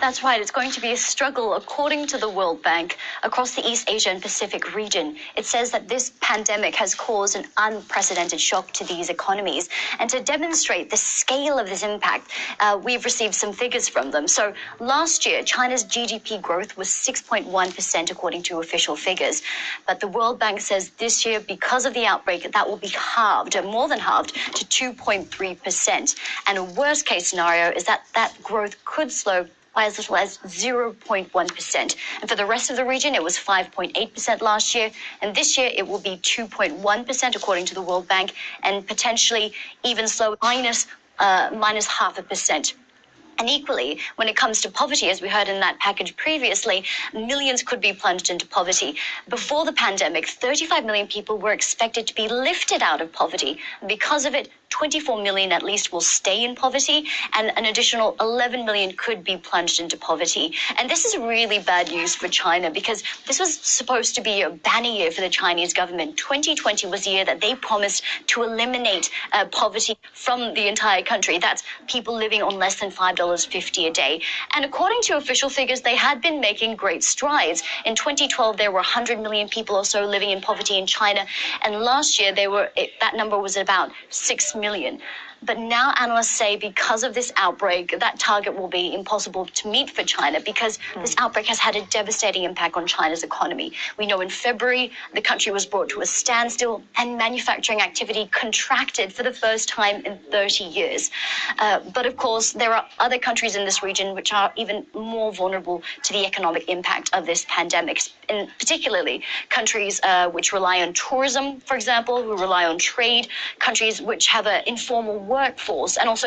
That's right. It's going to be a struggle, according to the World Bank, across the East Asia and Pacific region. It says that this pandemic has caused an unprecedented shock to these economies. And to demonstrate the scale of this impact, we've received some figures from them. So last year, China's GDP growth was 6.1%, according to official figures. But the World Bank says this year, because of the outbreak, that will be halved, more than halved, to 2.3%. And a worst case scenario is that growth could slow by as little as 0.1%. And for the rest of the region, it was 5.8% last year. And this year, it will be 2.1%, according to the World Bank, and potentially even slow minus 0.5%. And equally, when it comes to poverty, as we heard in that package previously, millions could be plunged into poverty. Before the pandemic, 35 million people were expected to be lifted out of poverty. Because of it, 24 million at least will stay in poverty, and an additional 11 million could be plunged into poverty. And this is really bad news for China, because this was supposed to be a banner year for the Chinese government. 2020 was the year that they promised to eliminate poverty from the entire country. That's people living on less than $5.50 a day. And according to official figures, they had been making great strides. In 2012, there were 100 million people or so living in poverty in China. And last year, that number was about 6 million. But now analysts say because of this outbreak, that target will be impossible to meet for China, because this outbreak has had a devastating impact on China's economy. We know in February, the country was brought to a standstill and manufacturing activity contracted for the first time in 30 years. But of course, there are other countries in this region which are even more vulnerable to the economic impact of this pandemic, and particularly countries which rely on tourism, for example, who rely on trade, countries which have an informal workforce, and also